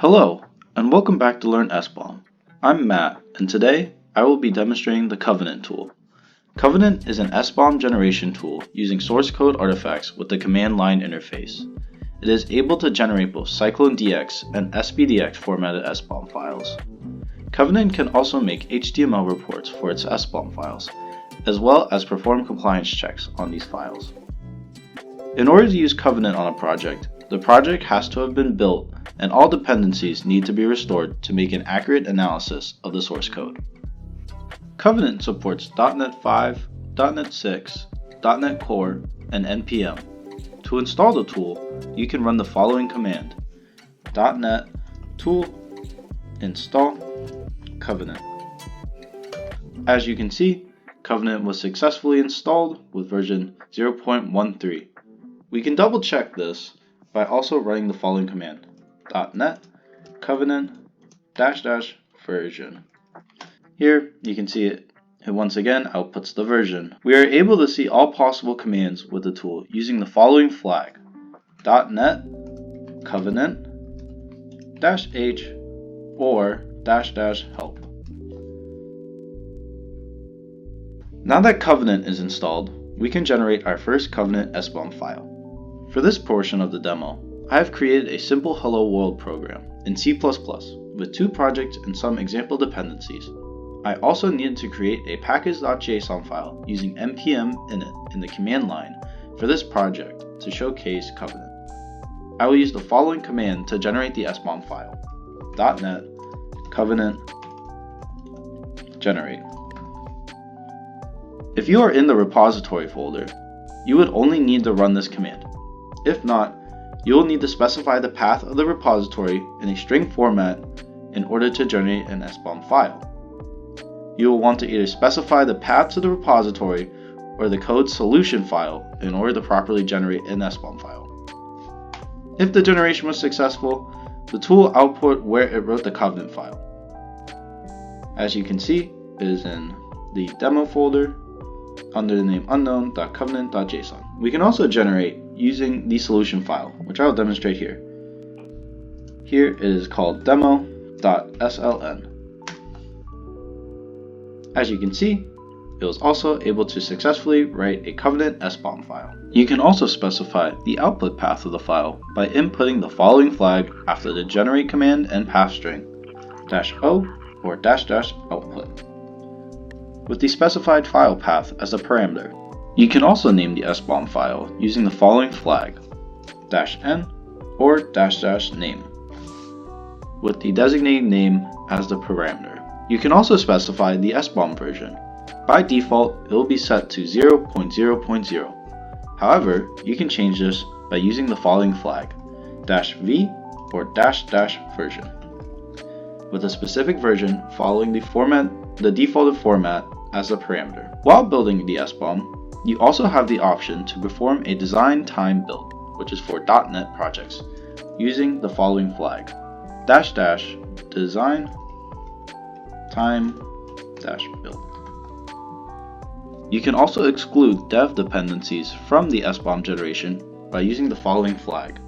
Hello, and welcome back to LearnSBOM. I'm Matt, and today I will be demonstrating the Covenant tool. Covenant is an SBOM generation tool using source code artifacts with the command line interface. It is able to generate both CycloneDX and SPDX formatted SBOM files. Covenant can also make HTML reports for its SBOM files, as well as perform compliance checks on these files. In order to use Covenant on a project, the project has to have been built and all dependencies need to be restored to make an accurate analysis of the source code. Covenant supports .NET 5, .NET 6, .NET Core, and NPM. To install the tool, you can run the following command: .NET tool install Covenant. As you can see, Covenant was successfully installed with version 0.13. We can double check this by also running the following command: .NET Covenant --version. Here you can see it once again outputs the version. We are able to see all possible commands with the tool using the following flag: .NET Covenant -h or --help. Now that Covenant is installed, we can generate our first Covenant SBOM file. For this portion of the demo, I have created a simple Hello World program in C++ with two projects and some example dependencies. I also needed to create a package.json file using npm init in the command line for this project to showcase Covenant. I will use the following command to generate the SBOM file: .NET Covenant generate. If you are in the repository folder, you would only need to run this command. If not, you will need to specify the path of the repository in a string format in order to generate an SBOM file. You will want to either specify the path to the repository or the code solution file in order to properly generate an SBOM file. If the generation was successful, the tool will output where it wrote the Covenant file. As you can see, it is in the demo folder under the name unknown.covenant.json. We can also generate using the solution file, which I will demonstrate here. Here it is called demo.sln. As you can see, it was also able to successfully write a Covenant SBOM file. You can also specify the output path of the file by inputting the following flag after the generate command and path string: -o or --output. With the specified file path as a parameter. You can also name the SBOM file using the following flag: -n or --name, with the designated name as the parameter. You can also specify the SBOM version. By default, it will be set to 0.0.0. However, you can change this by using the following flag: -v or --version, with a specific version following the defaulted format as a parameter. While building the SBOM, you also have the option to perform a design time build, which is for .NET projects, using the following flag: --design time -build. You can also exclude dev dependencies from the SBOM generation by using the following flag: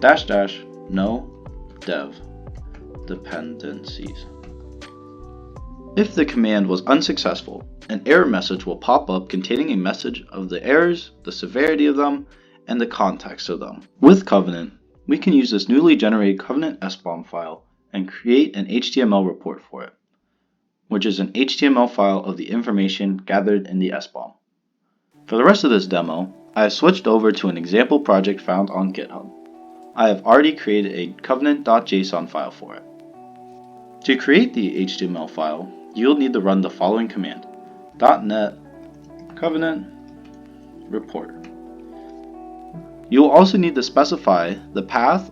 --no dev dependencies. If the command was unsuccessful, an error message will pop up containing a message of the errors, the severity of them, and the context of them. With Covenant, we can use this newly generated Covenant SBOM file and create an HTML report for it, which is an HTML file of the information gathered in the SBOM. For the rest of this demo, I have switched over to an example project found on GitHub. I have already created a covenant.json file for it. To create the HTML file, you'll need to run the following command: .NET Covenant report. You will also need to specify the path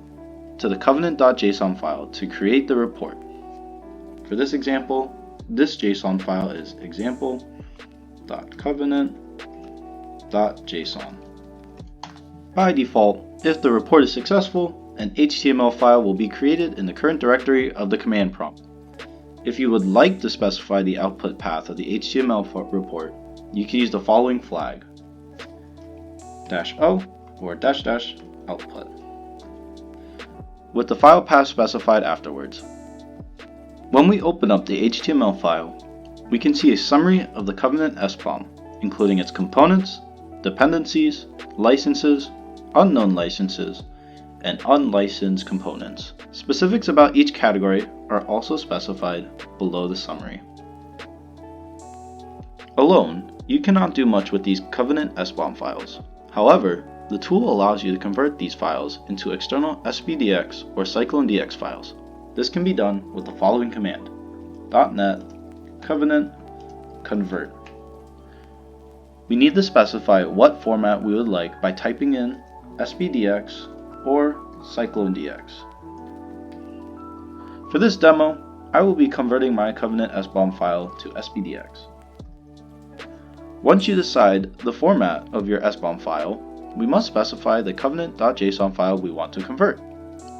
to the covenant.json file to create the report. For this example, this JSON file is example.covenant.json. By default, if the report is successful, an HTML file will be created in the current directory of the command prompt. If you would like to specify the output path of the HTML report, you can use the following flag: -o or --output. with the file path specified afterwards. When we open up the HTML file, we can see a summary of the Covenant SBOM, including its components, dependencies, licenses, unknown licenses, and unlicensed components. Specifics about each category are also specified below the summary. Alone, you cannot do much with these Covenant SBOM files. However, the tool allows you to convert these files into external SPDX or CycloneDX files. This can be done with the following command: .NET covenant convert. We need to specify what format we would like by typing in SPDX or CycloneDX. For this demo, I will be converting my Covenant SBOM file to SPDX. Once you decide the format of your SBOM file, we must specify the covenant.json file we want to convert.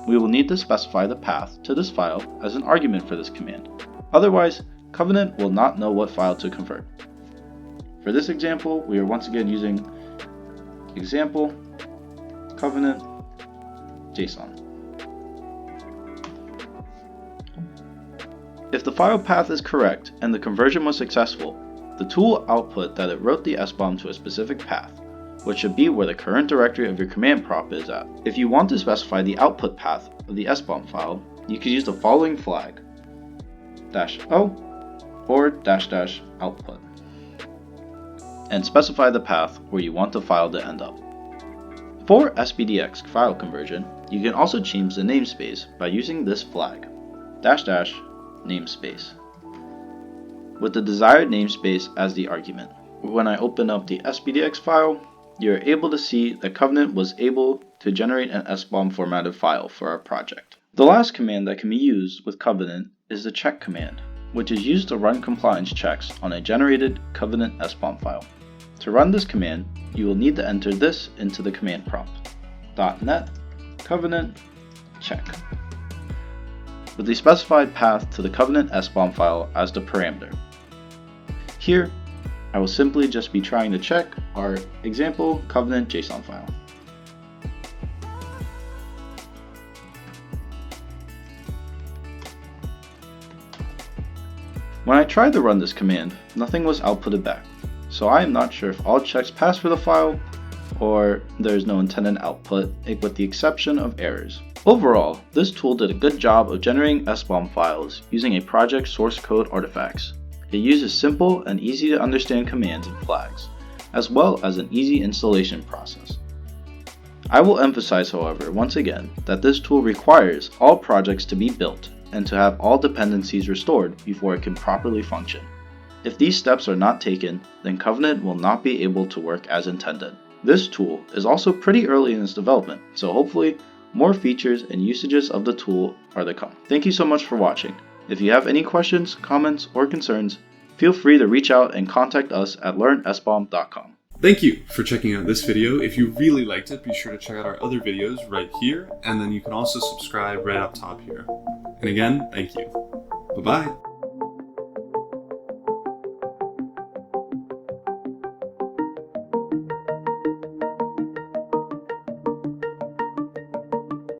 We will need to specify the path to this file as an argument for this command. Otherwise, Covenant will not know what file to convert. For this example, we are once again using example covenant.json. If the file path is correct and the conversion was successful, the tool will output that it wrote the SBOM to a specific path, which should be where the current directory of your command prompt is at. If you want to specify the output path of the SBOM file, you could use the following flag: -o or --output, and specify the path where you want the file to end up. For SPDX file conversion, you can also change the namespace by using this flag, --namespace, with the desired namespace as the argument. When I open up the SPDX file, you're able to see that Covenant was able to generate an SBOM formatted file for our project. The last command that can be used with Covenant is the check command, which is used to run compliance checks on a generated Covenant SBOM file. To run this command, you will need to enter this into the command prompt: .NET covenant check, with the specified path to the Covenant SBOM file as the parameter. Here, I will simply just be trying to check our example Covenant JSON file. When I tried to run this command, nothing was outputted back, so I am not sure if all checks passed for the file or there is no intended output, with the exception of errors. Overall, this tool did a good job of generating SBOM files using a project source code artifacts. It uses simple and easy to understand commands and flags, as well as an easy installation process. I will emphasize, however, once again, that this tool requires all projects to be built and to have all dependencies restored before it can properly function. If these steps are not taken, then Covenant will not be able to work as intended. This tool is also pretty early in its development, so hopefully more features and usages of the tool are to come. Thank you so much for watching. If you have any questions, comments, or concerns, feel free to reach out and contact us at LearnSBOM.com. Thank you for checking out this video. If you really liked it, be sure to check out our other videos right here, and then you can also subscribe right up top here. And again, thank you. Bye-bye.